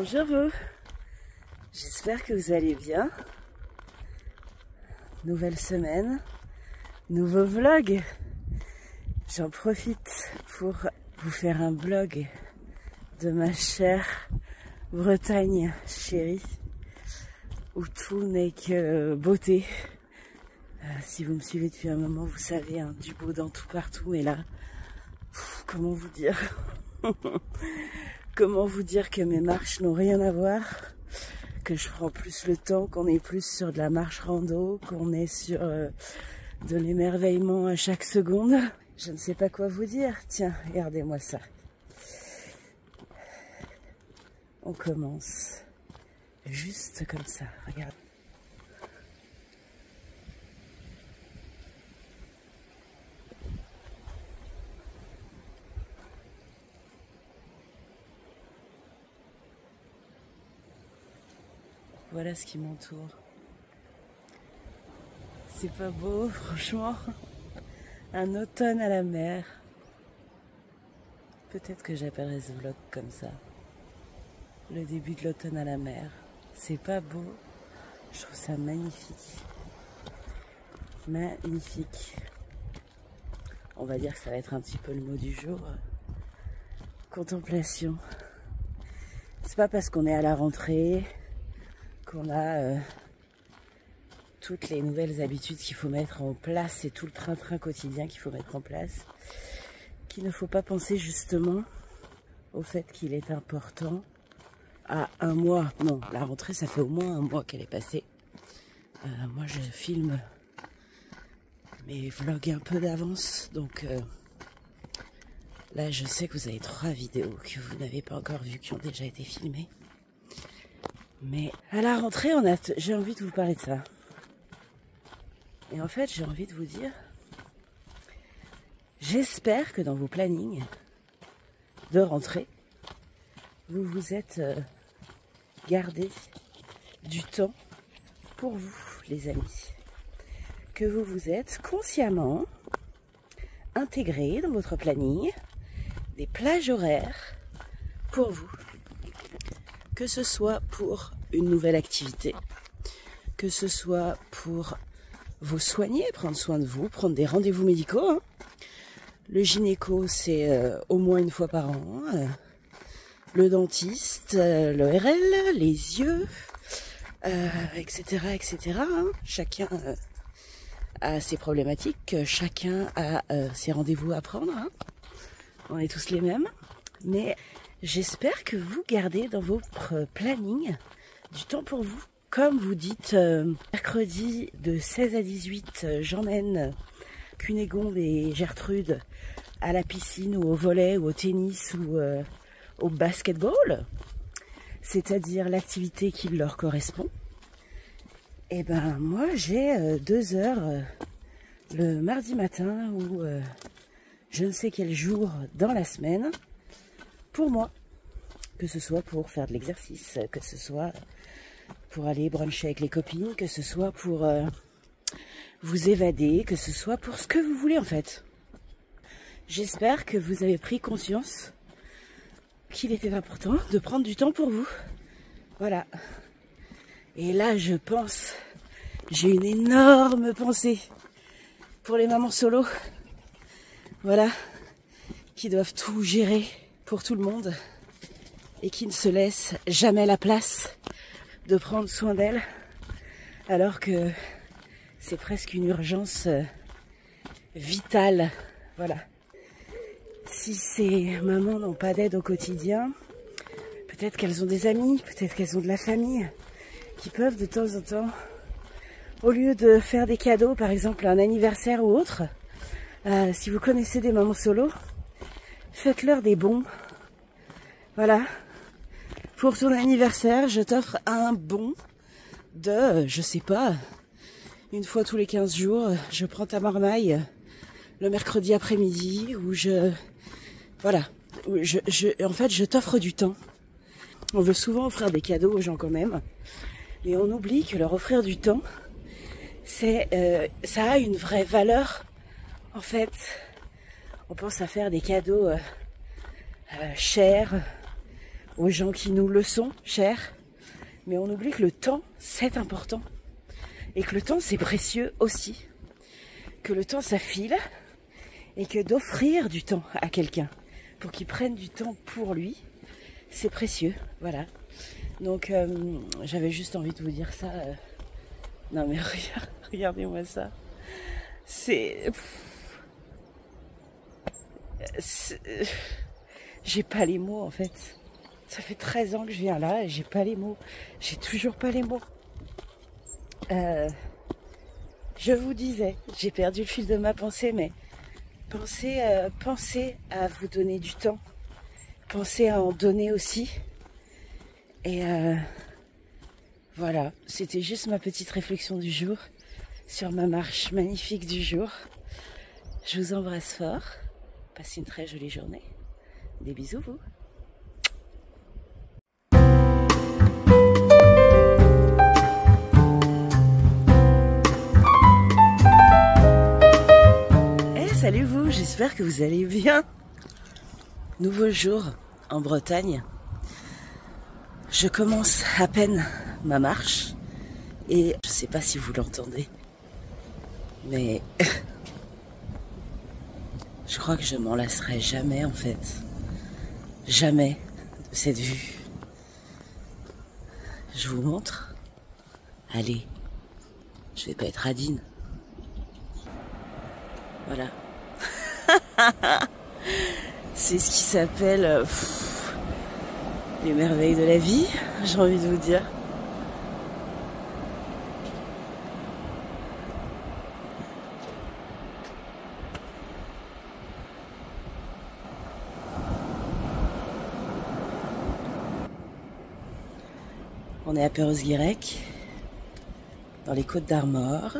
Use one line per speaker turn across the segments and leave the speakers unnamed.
Bonjour vous, j'espère que vous allez bien. Nouvelle semaine, nouveau vlog. J'en profite pour vous faire un vlog de ma chère Bretagne chérie, où tout n'est que beauté. Si vous me suivez depuis un moment, vous savez, hein, du beau dans tout partout, mais là, comment vous dire comment vous dire que mes marches n'ont rien à voir, que je prends plus le temps, qu'on est plus sur de la marche rando, qu'on est sur de l'émerveillement à chaque seconde. Je ne sais pas quoi vous dire. Tiens, regardez-moi ça. On commence juste comme ça, regarde. Voilà ce qui m'entoure. C'est pas beau, franchement. Un automne à la mer. Peut-être que j'appellerai ce vlog comme ça. Le début de l'automne à la mer. C'est pas beau. Je trouve ça magnifique. Magnifique. On va dire que ça va être un petit peu le mot du jour. Contemplation. C'est pas parce qu'on est à la rentrée qu'on a toutes les nouvelles habitudes qu'il faut mettre en place et tout le train-train quotidien qu'il faut mettre en place, qu'il ne faut pas penser justement au fait qu'il est important à un mois. Non, la rentrée, ça fait au moins un mois qu'elle est passée. Moi, je filme mes vlogs un peu d'avance, donc là, je sais que vous avez 3 vidéos que vous n'avez pas encore vues, qui ont déjà été filmées. Mais à la rentrée, j'ai envie de vous parler de ça. Et en fait, j'ai envie de vous dire, j'espère que dans vos plannings de rentrée, vous vous êtes gardé du temps pour vous, les amis. Que vous vous êtes consciemment intégré dans votre planning des plages horaires pour vous. Que ce soit pour une nouvelle activité, que ce soit pour vous soigner, prendre soin de vous, prendre des rendez-vous médicaux. Hein. Le gynéco, c'est au moins une fois par an. Le dentiste, l'ORL, les yeux, etc. etc. Hein. Chacun a ses problématiques, chacun a ses rendez-vous à prendre. Hein. On est tous les mêmes. Mais j'espère que vous gardez dans votre planning du temps pour vous. Comme vous dites, mercredi de 16 à 18, j'emmène Cunégonde et Gertrude à la piscine ou au volley ou au tennis ou au basketball, c'est-à-dire l'activité qui leur correspond. Et ben moi j'ai 2 heures le mardi matin ou je ne sais quel jour dans la semaine pour moi, que ce soit pour faire de l'exercice, que ce soit pour aller bruncher avec les copines, que ce soit pour vous évader, que ce soit pour ce que vous voulez en fait. J'espère que vous avez pris conscience qu'il était important de prendre du temps pour vous. Voilà. Et là, je pense, j'ai une énorme pensée pour les mamans solo. Voilà. Qui doivent tout gérer pour tout le monde et qui ne se laissent jamais la place de prendre soin d'elle, alors que c'est presque une urgence vitale. Voilà. Si ces mamans n'ont pas d'aide au quotidien, peut-être qu'elles ont des amis, peut-être qu'elles ont de la famille, qui peuvent de temps en temps, au lieu de faire des cadeaux, par exemple un anniversaire ou autre, si vous connaissez des mamans solo, faites-leur des bons. Voilà. Pour ton anniversaire, je t'offre un bon de, je sais pas, une fois tous les 15 jours, je prends ta marmaille le mercredi après-midi, où voilà, en fait, je t'offre du temps. On veut souvent offrir des cadeaux aux gens quand même, mais on oublie que leur offrir du temps, ça a une vraie valeur. En fait, on pense à faire des cadeaux chers, aux gens qui nous le sont, chers. Mais on oublie que le temps, c'est important. Et que le temps, c'est précieux aussi. Que le temps, ça file. Et que d'offrir du temps à quelqu'un pour qu'il prenne du temps pour lui, c'est précieux. Voilà. Donc, j'avais juste envie de vous dire ça. Non mais regardez-moi ça. J'ai pas les mots en fait. Ça fait 13 ans que je viens là et j'ai pas les mots. J'ai toujours pas les mots. Je vous disais, j'ai perdu le fil de ma pensée, mais pensez à vous donner du temps. Pensez à en donner aussi. Et voilà, c'était juste ma petite réflexion du jour sur ma marche magnifique du jour. Je vous embrasse fort. Passez une très jolie journée. Des bisous vous. Salut vous, j'espère que vous allez bien. Nouveau jour en Bretagne. Je commence à peine ma marche et je sais pas si vous l'entendez, mais je crois que je m'en lasserai jamais en fait. Jamais de cette vue. Je vous montre. Allez, je vais pas être radine. Voilà. C'est ce qui s'appelle les merveilles de la vie, j'ai envie de vous dire. On est à Perros-Guirec, dans les Côtes d'Armor,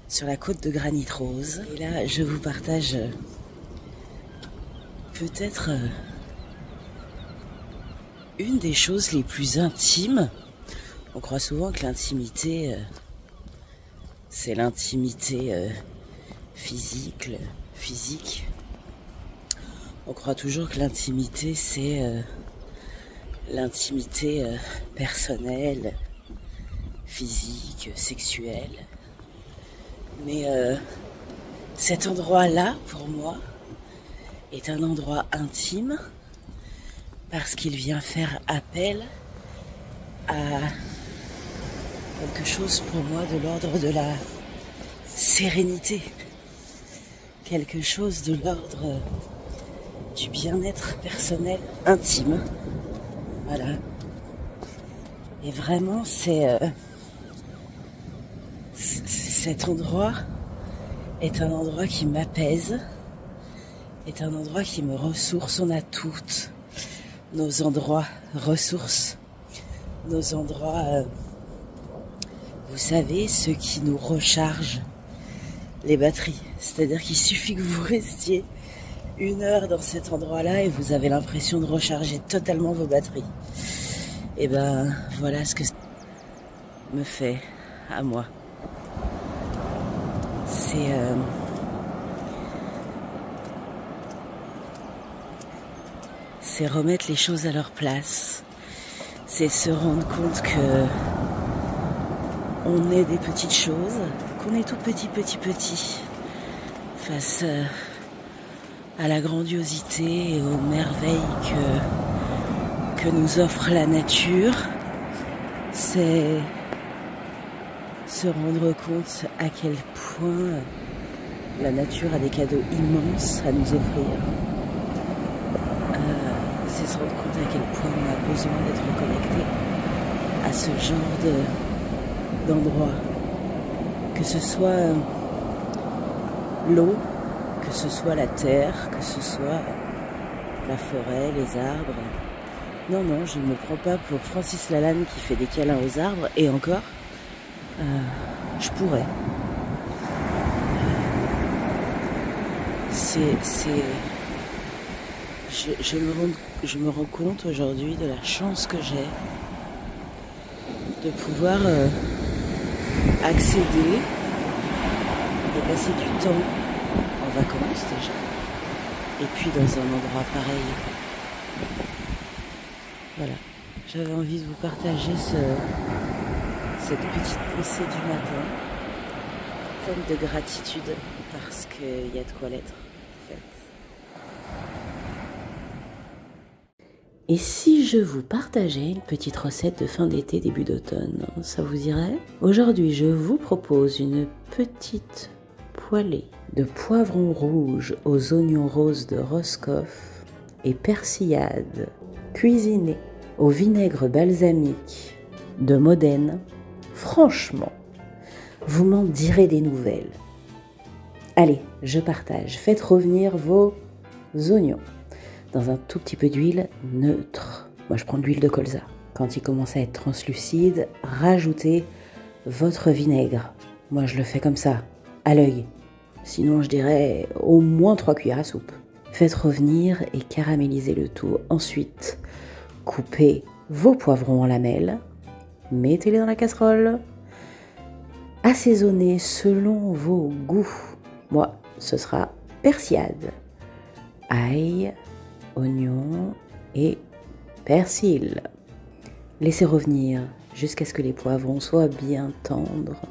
sur la côte de Granit Rose. Et là, je vous partage peut-être une des choses les plus intimes. On croit souvent que l'intimité, c'est l'intimité physique. On croit toujours que l'intimité, c'est l'intimité personnelle, physique, sexuelle. Mais cet endroit-là, pour moi, est un endroit intime parce qu'il vient faire appel à quelque chose pour moi de l'ordre de la sérénité, quelque chose de l'ordre du bien-être personnel intime. Voilà. Et vraiment, cet endroit est un endroit qui m'apaise, est un endroit qui me ressource. On a toutes nos endroits ressources, nos endroits, vous savez, ceux qui nous rechargent les batteries. C'est-à-dire qu'il suffit que vous restiez 1 heure dans cet endroit-là et vous avez l'impression de recharger totalement vos batteries. Et ben voilà ce que ça me fait à moi. C'est remettre les choses à leur place. C'est se rendre compte que on est des petites choses, qu'on est tout petit face à la grandiosité et aux merveilles que nous offre la nature. C'est se rendre compte à quel point la nature a des cadeaux immenses à nous offrir. C'est se rendre compte à quel point on a besoin d'être connecté à ce genre d'endroit. Que ce soit l'eau, que ce soit la terre, que ce soit la forêt, les arbres. Non, je ne me prends pas pour Francis Lalanne qui fait des câlins aux arbres, et encore, je pourrais. Je me rends compte aujourd'hui de la chance que j'ai de pouvoir accéder, de passer du temps en vacances déjà, et puis dans un endroit pareil, Voilà, j'avais envie de vous partager cette petite pensée du matin, pleine de gratitude, parce qu'il y a de quoi l'être, en fait. Et si je vous partageais une petite recette de fin d'été, début d'automne, ça vous irait? Aujourd'hui, je vous propose une petite poêlée de poivrons rouges aux oignons roses de Roscoff et persillade cuisinée au vinaigre balsamique de Modène. Franchement, vous m'en direz des nouvelles. Allez, je partage. Faites revenir vos oignons dans un tout petit peu d'huile neutre. Moi, je prends de l'huile de colza. Quand il commence à être translucide, rajoutez votre vinaigre. Moi, je le fais comme ça, à l'œil. Sinon, je dirais au moins 3 cuillères à soupe. Faites revenir et caramélisez le tout. Ensuite, coupez vos poivrons en lamelles. Mettez-les dans la casserole. Assaisonnez selon vos goûts. Moi, ce sera persillade, ail, oignon et persil. Laissez revenir jusqu'à ce que les poivrons soient bien tendres,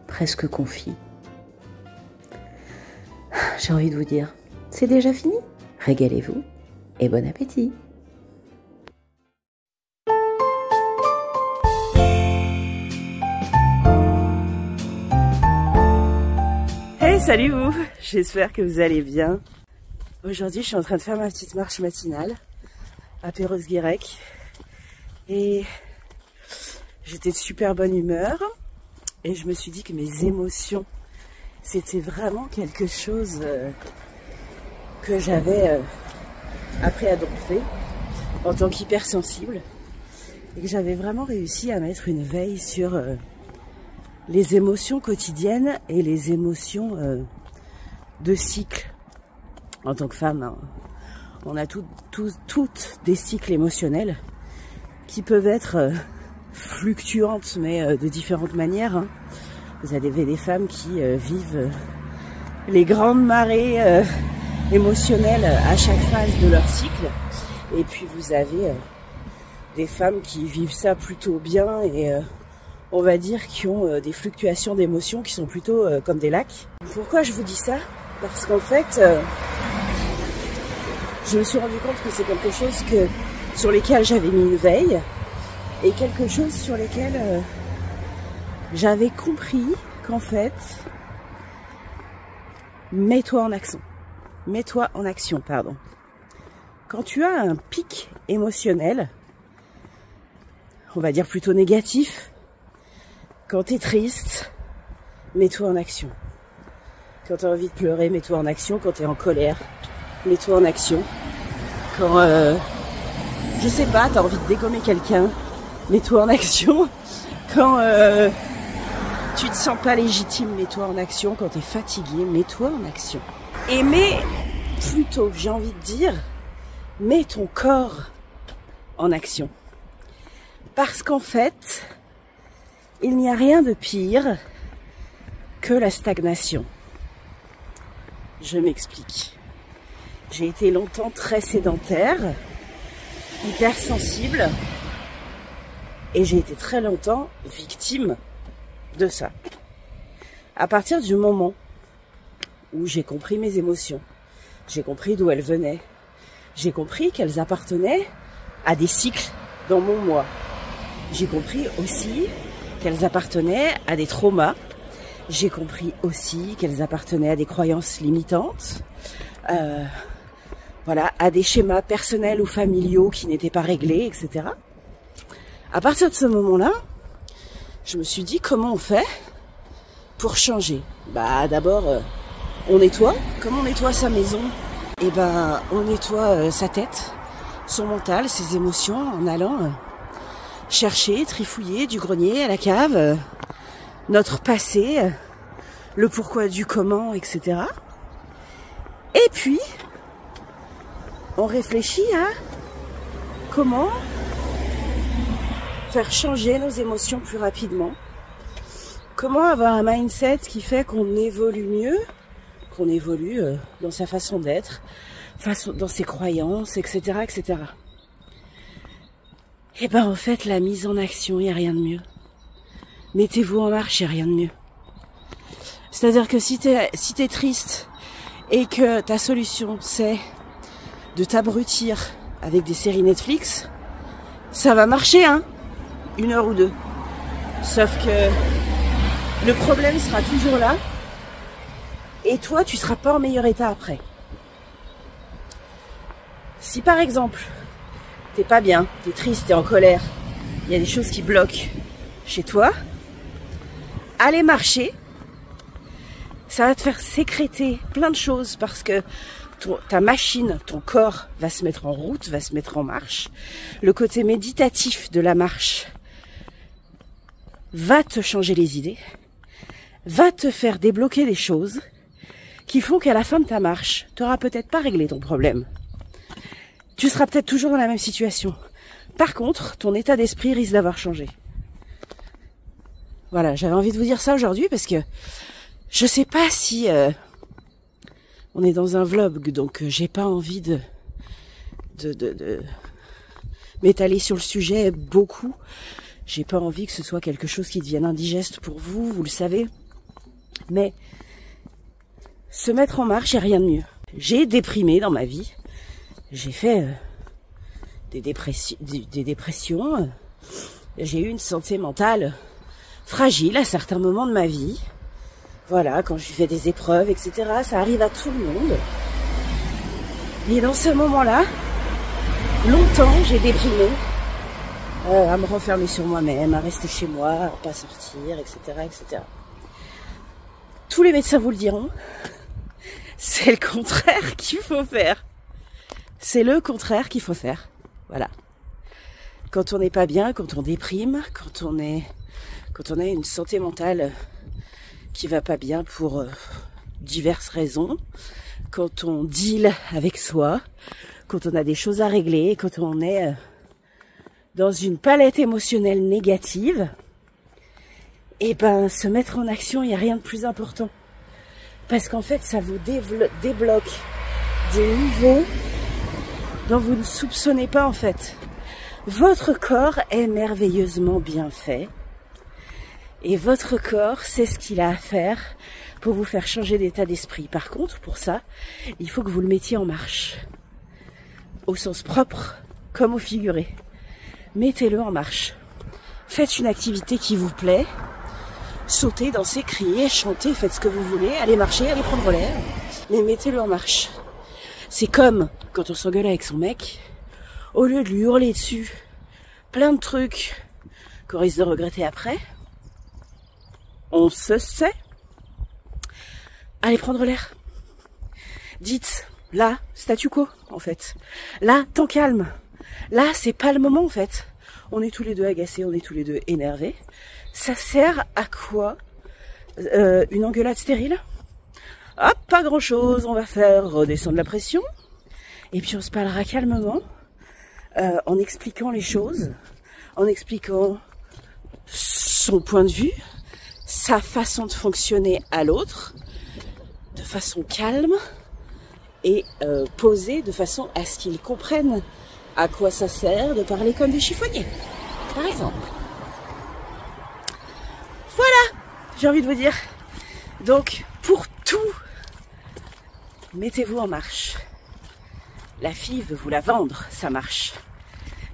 presque confits. J'ai envie de vous dire, c'est déjà fini. Régalez-vous et bon appétit. Hey, salut vous! J'espère que vous allez bien. Aujourd'hui, je suis en train de faire ma petite marche matinale à Perros-Guirec et j'étais de super bonne humeur et je me suis dit que mes émotions, c'était vraiment quelque chose que j'avais appris à dompter en tant qu'hypersensible et que j'avais vraiment réussi à mettre une veille sur les émotions quotidiennes et les émotions de cycle. En tant que femme, hein, on a toutes des cycles émotionnels qui peuvent être fluctuantes, mais de différentes manières. Hein. Vous avez des femmes qui vivent les grandes marées émotionnelles à chaque phase de leur cycle. Et puis vous avez des femmes qui vivent ça plutôt bien et on va dire qui ont des fluctuations d'émotions qui sont plutôt comme des lacs. Pourquoi je vous dis ça? Parce qu'en fait, je me suis rendu compte que c'est quelque chose sur lesquels j'avais mis une veille et quelque chose sur lesquels j'avais compris qu'en fait, mets-toi en action. Mets-toi en action, pardon. Quand tu as un pic émotionnel, on va dire plutôt négatif, quand tu es triste, mets-toi en action. Quand tu as envie de pleurer, mets-toi en action. Quand tu es en colère, mets-toi en action. Quand, je sais pas, tu as envie de dégommer quelqu'un, mets-toi en action. Quand tu te sens pas légitime, mets-toi en action. Quand tu es fatigué, mets-toi en action. Et plutôt, j'ai envie de dire, mets ton corps en action. Parce qu'en fait, il n'y a rien de pire que la stagnation. Je m'explique. J'ai été longtemps très sédentaire, hypersensible, et j'ai été très longtemps victime de ça. À partir du moment où j'ai compris mes émotions, j'ai compris d'où elles venaient, j'ai compris qu'elles appartenaient à des cycles dans mon moi. J'ai compris aussi qu'elles appartenaient à des traumas. J'ai compris aussi qu'elles appartenaient à des croyances limitantes, voilà, à des schémas personnels ou familiaux qui n'étaient pas réglés, etc. À partir de ce moment-là, je me suis dit comment on fait pour changer. Bah d'abord, on nettoie. Comment on nettoie sa maison? Eh ben, on nettoie sa tête, son mental, ses émotions en allant chercher, trifouiller du grenier à la cave, notre passé, le pourquoi du comment, etc. Et puis, on réfléchit à comment faire changer nos émotions plus rapidement, comment avoir un mindset qui fait qu'on évolue mieux, qu'on évolue dans sa façon d'être, dans ses croyances, etc., etc. Et ben en fait, la mise en action, il n'y a rien de mieux. Mettez-vous en marche, il n'y a rien de mieux. C'est-à-dire que si t'es triste et que ta solution c'est de t'abrutir avec des séries Netflix, ça va marcher, hein, 1 heure ou 2. Sauf que le problème sera toujours là et toi, tu seras pas en meilleur état après. Si par exemple, t'es pas bien, t'es triste, t'es en colère, il y a des choses qui bloquent chez toi, aller marcher, ça va te faire sécréter plein de choses parce que ta machine, ton corps va se mettre en route, va se mettre en marche. Le côté méditatif de la marche va te changer les idées, va te faire débloquer des choses qui font qu'à la fin de ta marche, tu n'auras peut-être pas réglé ton problème. Tu seras peut-être toujours dans la même situation. Par contre, ton état d'esprit risque d'avoir changé. Voilà, j'avais envie de vous dire ça aujourd'hui parce que je sais pas si on est dans un vlog, donc j'ai pas envie de m'étaler sur le sujet beaucoup. J'ai pas envie que ce soit quelque chose qui devienne indigeste pour vous, vous le savez. Mais se mettre en marche, il n'y a rien de mieux. J'ai déprimé dans ma vie. J'ai fait des dépressions. J'ai eu une santé mentale fragile à certains moments de ma vie. Voilà, quand je fais des épreuves, etc. Ça arrive à tout le monde. Et dans ce moment-là, longtemps, j'ai déprimé. À me renfermer sur moi-même, à rester chez moi, à pas sortir, etc., etc. Tous les médecins vous le diront, c'est le contraire qu'il faut faire. C'est le contraire qu'il faut faire. Voilà. Quand on n'est pas bien, quand on déprime, quand on a une santé mentale qui va pas bien pour diverses raisons, quand on deal avec soi, quand on a des choses à régler, quand on est dans une palette émotionnelle négative, et ben se mettre en action, il n'y a rien de plus important. Parce qu'en fait, ça vous débloque des niveaux dont vous ne soupçonnez pas en fait. Votre corps est merveilleusement bien fait. Et votre corps sait ce qu'il a à faire pour vous faire changer d'état d'esprit. Par contre, pour ça, il faut que vous le mettiez en marche. Au sens propre comme au figuré. Mettez-le en marche. Faites une activité qui vous plaît. Sautez, dansez, criez, chantez, faites ce que vous voulez. Allez marcher, allez prendre l'air. Mais mettez-le en marche. C'est comme quand on s'engueule avec son mec. Au lieu de lui hurler dessus plein de trucs qu'on risque de regretter après, on se sait. Allez prendre l'air. Dites, là, statu quo, en fait. Là, temps calme. Là, c'est pas le moment, en fait. On est tous les deux agacés, on est tous les deux énervés. Ça sert à quoi une engueulade stérile? Ah, pas grand-chose, on va faire redescendre la pression. Et puis on se parlera calmement, en expliquant les choses, en expliquant son point de vue, sa façon de fonctionner à l'autre, de façon calme et posée, de façon à ce qu'ils comprennent à quoi ça sert de parler comme des chiffonniers, par exemple. Voilà, j'ai envie de vous dire. Donc, pour tout, mettez-vous en marche. La fille veut vous la vendre, ça marche.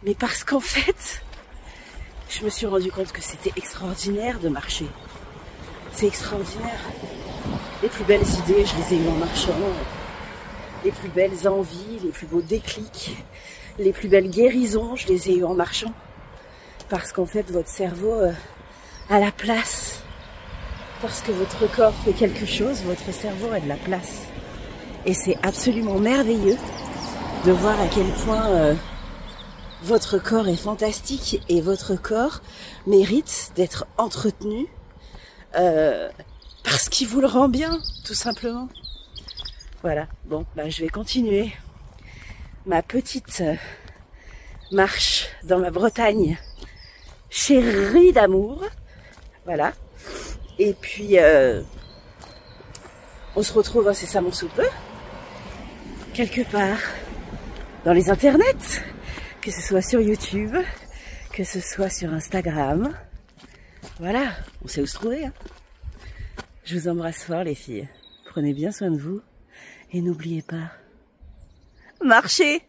Mais parce qu'en fait, je me suis rendu compte que c'était extraordinaire de marcher. C'est extraordinaire. Les plus belles idées, je les ai eues en marchant. Les plus belles envies, les plus beaux déclics, les plus belles guérisons, je les ai eues en marchant. Parce qu'en fait, votre cerveau a la place. Parce que votre corps fait quelque chose, votre cerveau a de la place. Et c'est absolument merveilleux de voir à quel point votre corps est fantastique et votre corps mérite d'être entretenu parce qu'il vous le rend bien, tout simplement. Voilà, bon, bah, je vais continuer ma petite marche dans ma Bretagne chérie d'amour. Voilà. Et puis, on se retrouve incessamment sous peu, quelque part dans les internets, que ce soit sur YouTube, que ce soit sur Instagram. Voilà, on sait où se trouver. Hein. Je vous embrasse fort les filles. Prenez bien soin de vous. Et n'oubliez pas, marchez.